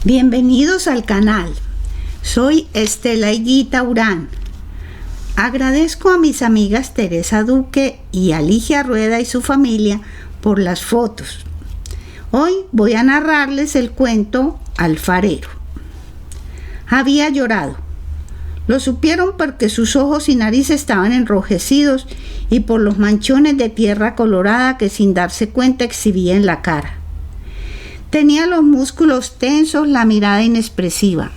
Bienvenidos al canal. Soy Estela Higuita Urán. Agradezco a mis amigas Teresa Duque y Alicia Rueda y su familia por las fotos. Hoy voy a narrarles el cuento Alfarero. Había llorado. Lo supieron porque sus ojos y nariz estaban enrojecidos y por los manchones de tierra colorada que sin darse cuenta exhibía en la cara. Tenía los músculos tensos, la mirada inexpresiva.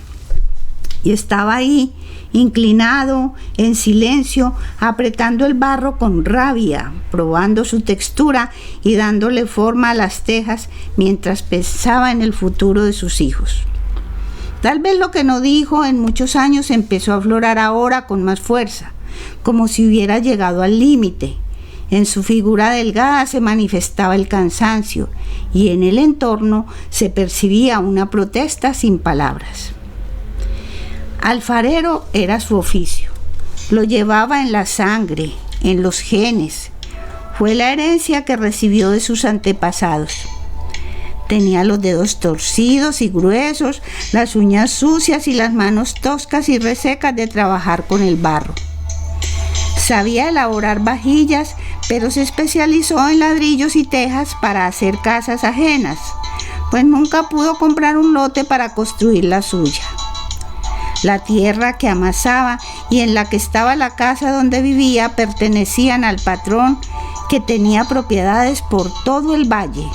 Y estaba ahí, inclinado, en silencio, apretando el barro con rabia, probando su textura y dándole forma a las tejas mientras pensaba en el futuro de sus hijos. Tal vez lo que no dijo en muchos años empezó a aflorar ahora con más fuerza, como si hubiera llegado al límite. En su figura delgada se manifestaba el cansancio y en el entorno se percibía una protesta sin palabras. Alfarero era su oficio. Lo llevaba en la sangre, en los genes. Fue la herencia que recibió de sus antepasados. Tenía los dedos torcidos y gruesos, las uñas sucias y las manos toscas y resecas de trabajar con el barro. Sabía elaborar vajillas, pero se especializó en ladrillos y tejas para hacer casas ajenas, pues nunca pudo comprar un lote para construir la suya. La tierra que amasaba y en la que estaba la casa donde vivía pertenecían al patrón, que tenía propiedades por todo el valle,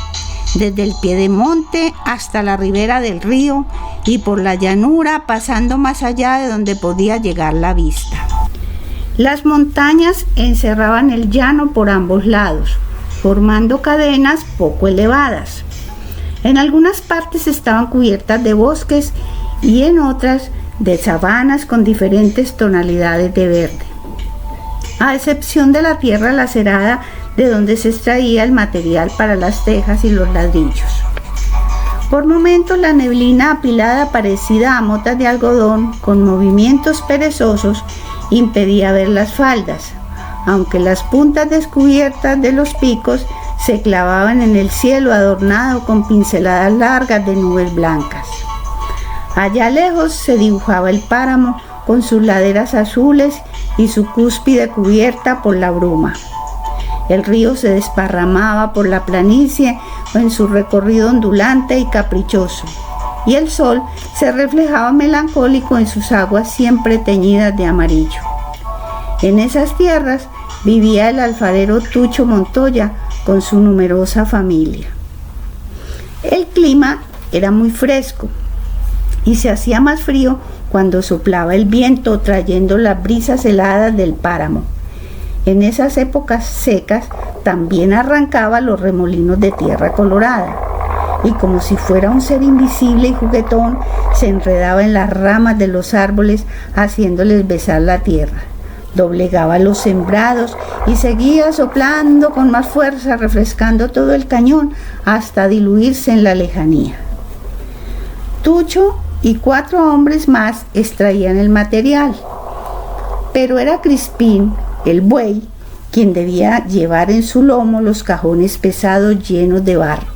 desde el piedemonte hasta la ribera del río y por la llanura, pasando más allá de donde podía llegar la vista. Las montañas encerraban el llano por ambos lados, formando cadenas poco elevadas. En algunas partes estaban cubiertas de bosques y en otras de sabanas con diferentes tonalidades de verde, a excepción de la tierra lacerada de donde se extraía el material para las tejas y los ladrillos. Por momentos la neblina apilada, parecida a motas de algodón con movimientos perezosos, impedía ver las faldas, aunque las puntas descubiertas de los picos se clavaban en el cielo adornado con pinceladas largas de nubes blancas. Allá lejos se dibujaba el páramo con sus laderas azules y su cúspide cubierta por la bruma. El río se desparramaba por la planicie en su recorrido ondulante y caprichoso, y el sol se reflejaba melancólico en sus aguas siempre teñidas de amarillo. En esas tierras vivía el alfarero Tucho Montoya con su numerosa familia. El clima era muy fresco y se hacía más frío cuando soplaba el viento trayendo las brisas heladas del páramo. En esas épocas secas también arrancaba los remolinos de tierra colorada y como si fuera un ser invisible y juguetón se enredaba en las ramas de los árboles haciéndoles besar la tierra. Doblegaba los sembrados y seguía soplando con más fuerza, refrescando todo el cañón hasta diluirse en la lejanía. Tucho y 4 hombres más extraían el material, pero era Crispín, el buey, quien debía llevar en su lomo los cajones pesados llenos de barro.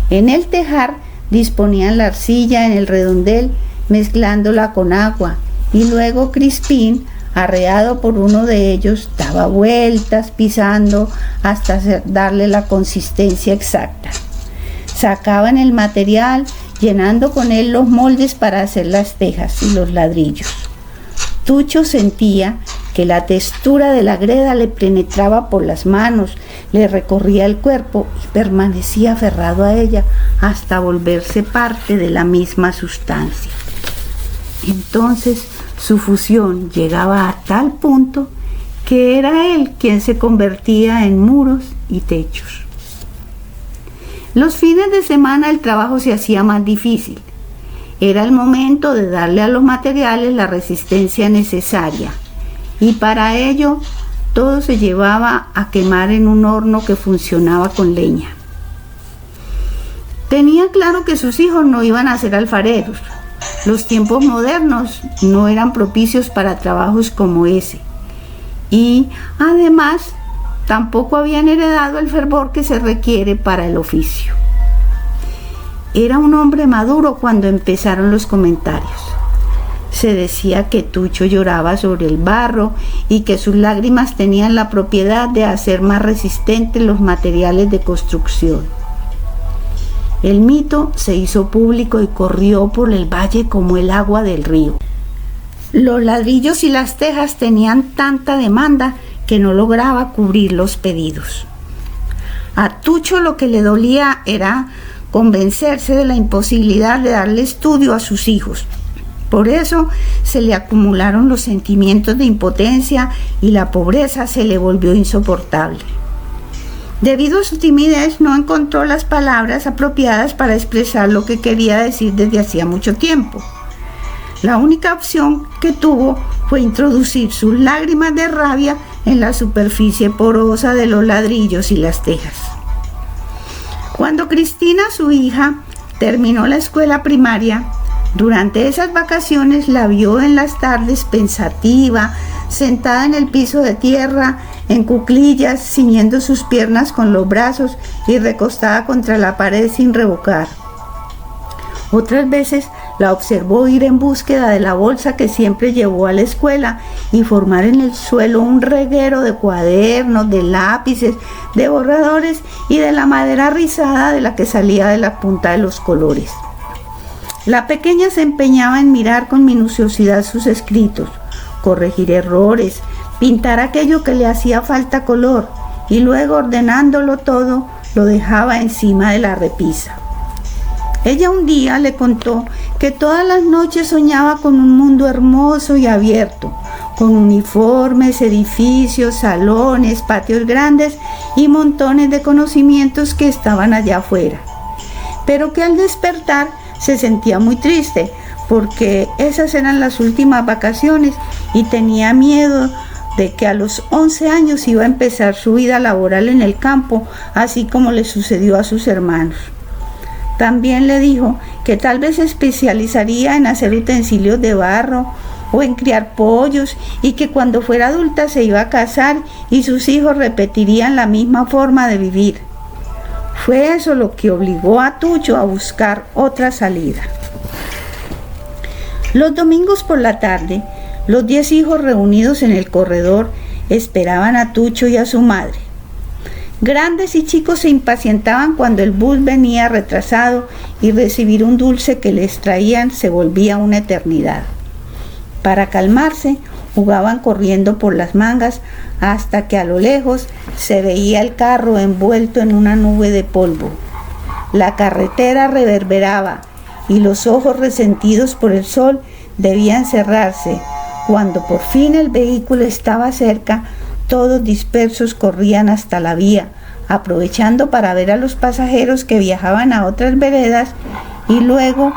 En el tejar disponían la arcilla en el redondel, mezclándola con agua, y luego Crispín, arreado por uno de ellos, daba vueltas pisando hasta darle la consistencia exacta. Sacaban el material, llenando con él los moldes para hacer las tejas y los ladrillos. Tucho sentía que la textura de la greda le penetraba por las manos, le recorría el cuerpo y permanecía aferrado a ella hasta volverse parte de la misma sustancia. Entonces su fusión llegaba a tal punto que era él quien se convertía en muros y techos. Los fines de semana el trabajo se hacía más difícil. Era el momento de darle a los materiales la resistencia necesaria, y para ello todo se llevaba a quemar en un horno que funcionaba con leña. Tenía claro que sus hijos no iban a ser alfareros. Los tiempos modernos no eran propicios para trabajos como ese, y además tampoco habían heredado el fervor que se requiere para el oficio. era un hombre maduro cuando empezaron los comentarios. Se decía que Tucho lloraba sobre el barro y que sus lágrimas tenían la propiedad de hacer más resistentes los materiales de construcción. El mito se hizo público y corrió por el valle como el agua del río. Los ladrillos y las tejas tenían tanta demanda que no lograba cubrir los pedidos. A Tucho lo que le dolía era convencerse de la imposibilidad de darle estudio a sus hijos. Por eso se le acumularon los sentimientos de impotencia y la pobreza se le volvió insoportable. Debido a su timidez, no encontró las palabras apropiadas para expresar lo que quería decir desde hacía mucho tiempo. La única opción que tuvo fue introducir sus lágrimas de rabia en la superficie porosa de los ladrillos y las tejas. Cuando Cristina, su hija, terminó la escuela primaria, durante esas vacaciones la vio en las tardes pensativa, sentada en el piso de tierra, en cuclillas, ciñendo sus piernas con los brazos y recostada contra la pared sin revocar. Otras veces la observó ir en búsqueda de la bolsa que siempre llevó a la escuela y formar en el suelo un reguero de cuadernos, de lápices, de borradores y de la madera rizada de la que salía de la punta de los colores. La pequeña se empeñaba en mirar con minuciosidad sus escritos, corregir errores, pintar aquello que le hacía falta color y luego, ordenándolo todo, lo dejaba encima de la repisa. Ella un día le contó que todas las noches soñaba con un mundo hermoso y abierto, con uniformes, edificios, salones, patios grandes y montones de conocimientos que estaban allá afuera, pero que al despertar se sentía muy triste porque esas eran las últimas vacaciones y tenía miedo de que a los 11 años iba a empezar su vida laboral en el campo, así como le sucedió a sus hermanos. También le dijo que tal vez se especializaría en hacer utensilios de barro o en criar pollos y que cuando fuera adulta se iba a casar y sus hijos repetirían la misma forma de vivir. Fue eso lo que obligó a Tucho a buscar otra salida. Los domingos por la tarde, los 10 hijos reunidos en el corredor esperaban a Tucho y a su madre. Grandes y chicos se impacientaban cuando el bus venía retrasado y recibir un dulce que les traían se volvía una eternidad. Para calmarse, jugaban corriendo por las mangas hasta que a lo lejos se veía el carro envuelto en una nube de polvo. La carretera reverberaba y los ojos resentidos por el sol debían cerrarse. Cuando por fin el vehículo estaba cerca, todos dispersos corrían hasta la vía, aprovechando para ver a los pasajeros que viajaban a otras veredas y luego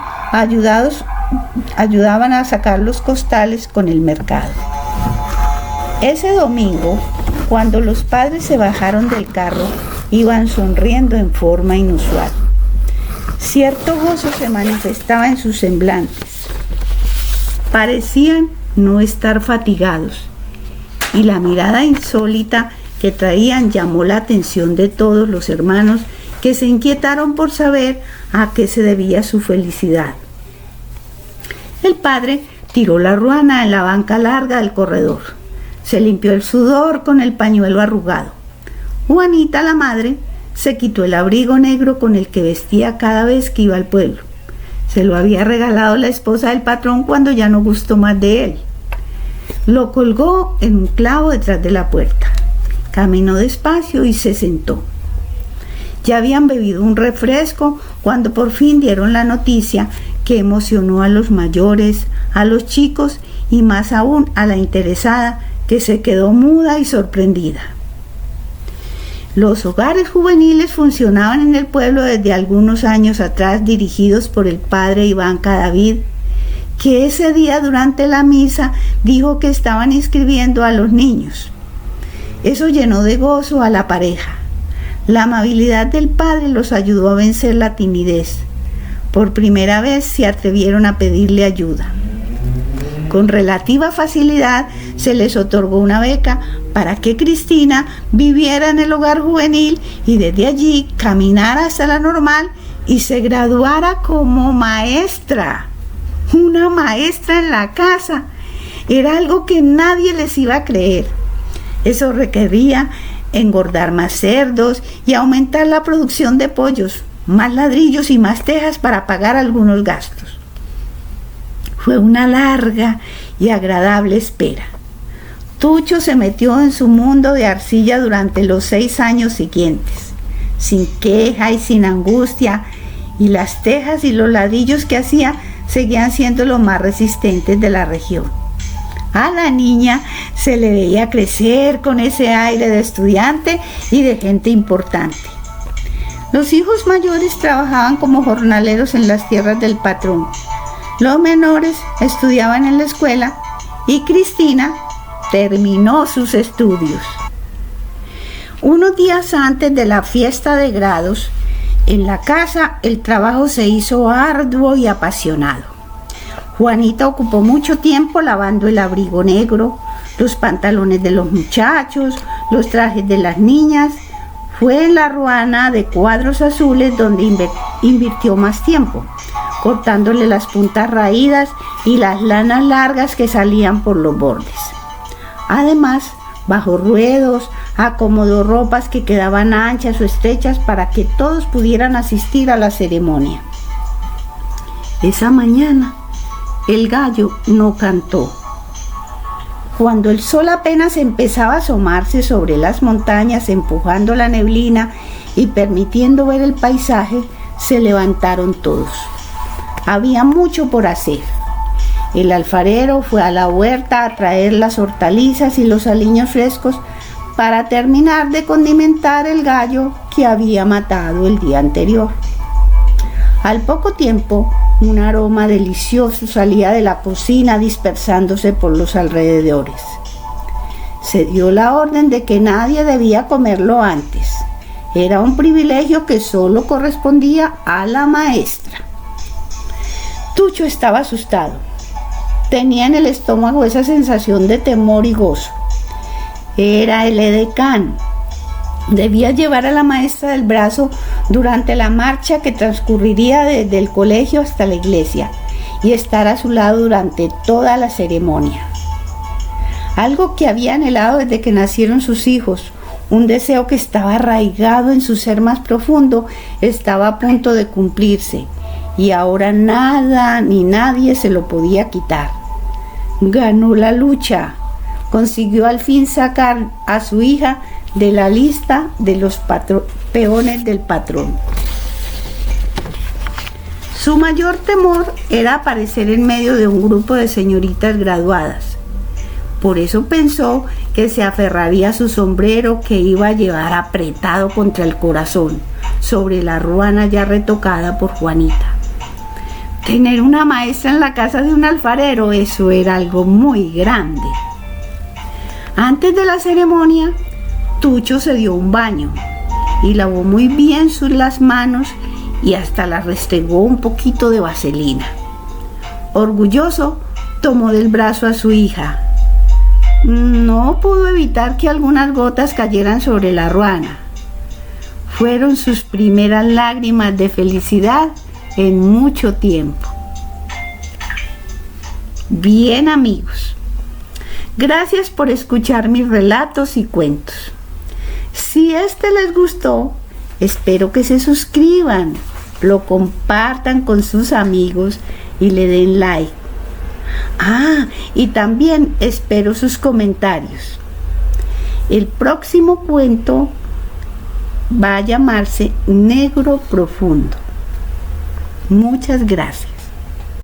ayudaban a sacar los costales con el mercado. Ese domingo, cuando los padres se bajaron del carro, iban sonriendo en forma inusual. Cierto gozo se manifestaba en sus semblantes. Parecían no estar fatigados, y la mirada insólita que traían llamó la atención de todos los hermanos, que se inquietaron por saber a qué se debía su felicidad. El padre tiró la ruana en la banca larga del corredor. Se limpió el sudor con el pañuelo arrugado. Juanita, la madre, se quitó el abrigo negro con el que vestía cada vez que iba al pueblo. Se lo había regalado la esposa del patrón cuando ya no gustó más de él. Lo colgó en un clavo detrás de la puerta. Caminó despacio y se sentó. Ya habían bebido un refresco cuando por fin dieron la noticia que emocionó a los mayores, a los chicos y más aún a la interesada, que se quedó muda y sorprendida. Los hogares juveniles funcionaban en el pueblo desde algunos años atrás, dirigidos por el padre Iván Cadavid, que ese día durante la misa dijo que estaban inscribiendo a los niños. Eso llenó de gozo a la pareja. La amabilidad del padre los ayudó a vencer la timidez. Por primera vez se atrevieron a pedirle ayuda. Con relativa facilidad se les otorgó una beca para que Cristina viviera en el hogar juvenil y desde allí caminara hasta la normal y se graduara como maestra. Una maestra en la casa. Era algo que nadie les iba a creer. Eso requería engordar más cerdos y aumentar la producción de pollos, más ladrillos y más tejas para pagar algunos gastos. Fue una larga y agradable espera. Tucho se metió en su mundo de arcilla durante los 6 años siguientes, sin queja y sin angustia, y las tejas y los ladrillos que hacía seguían siendo los más resistentes de la región. A la niña se le veía crecer con ese aire de estudiante y de gente importante. Los hijos mayores trabajaban como jornaleros en las tierras del patrón. Los menores estudiaban en la escuela y Cristina terminó sus estudios. Unos días antes de la fiesta de grados, en la casa el trabajo se hizo arduo y apasionado. Juanita ocupó mucho tiempo lavando el abrigo negro, los pantalones de los muchachos, los trajes de las niñas. Fue en la ruana de cuadros azules donde invirtió más tiempo, cortándole las puntas raídas y las lanas largas que salían por los bordes. Además, bajó ruedos, acomodó ropas que quedaban anchas o estrechas para que todos pudieran asistir a la ceremonia. Esa mañana, el gallo no cantó. Cuando el sol apenas empezaba a asomarse sobre las montañas, empujando la neblina y permitiendo ver el paisaje, se levantaron todos. Había mucho por hacer. El alfarero fue a la huerta a traer las hortalizas y los aliños frescos para terminar de condimentar el gallo que había matado el día anterior. Al poco tiempo, un aroma delicioso salía de la cocina dispersándose por los alrededores. Se dio la orden de que nadie debía comerlo antes. Era un privilegio que solo correspondía a la maestra. Tucho estaba asustado. Tenía en el estómago esa sensación de temor y gozo. Era el edecán. Debía llevar a la maestra del brazo durante la marcha que transcurriría desde el colegio hasta la iglesia y estar a su lado durante toda la ceremonia. Algo que había anhelado desde que nacieron sus hijos, un deseo que estaba arraigado en su ser más profundo, estaba a punto de cumplirse y ahora nada ni nadie se lo podía quitar. Ganó la lucha. Consiguió al fin sacar a su hija de la lista de los peones del patrón. Su mayor temor era aparecer en medio de un grupo de señoritas graduadas. Por eso pensó que se aferraría a su sombrero que iba a llevar apretado contra el corazón, sobre la ruana ya retocada por Juanita. Tener una maestra en la casa de un alfarero, eso era algo muy grande. Antes de la ceremonia, Tucho se dio un baño y lavó muy bien las manos y hasta las restregó un poquito de vaselina. Orgulloso, tomó del brazo a su hija. No pudo evitar que algunas gotas cayeran sobre la ruana. Fueron sus primeras lágrimas de felicidad en mucho tiempo. Bien, amigos. Gracias por escuchar mis relatos y cuentos. Si este les gustó, espero que se suscriban, lo compartan con sus amigos y le den like. Y también espero sus comentarios. El próximo cuento va a llamarse Negro Profundo. Muchas gracias.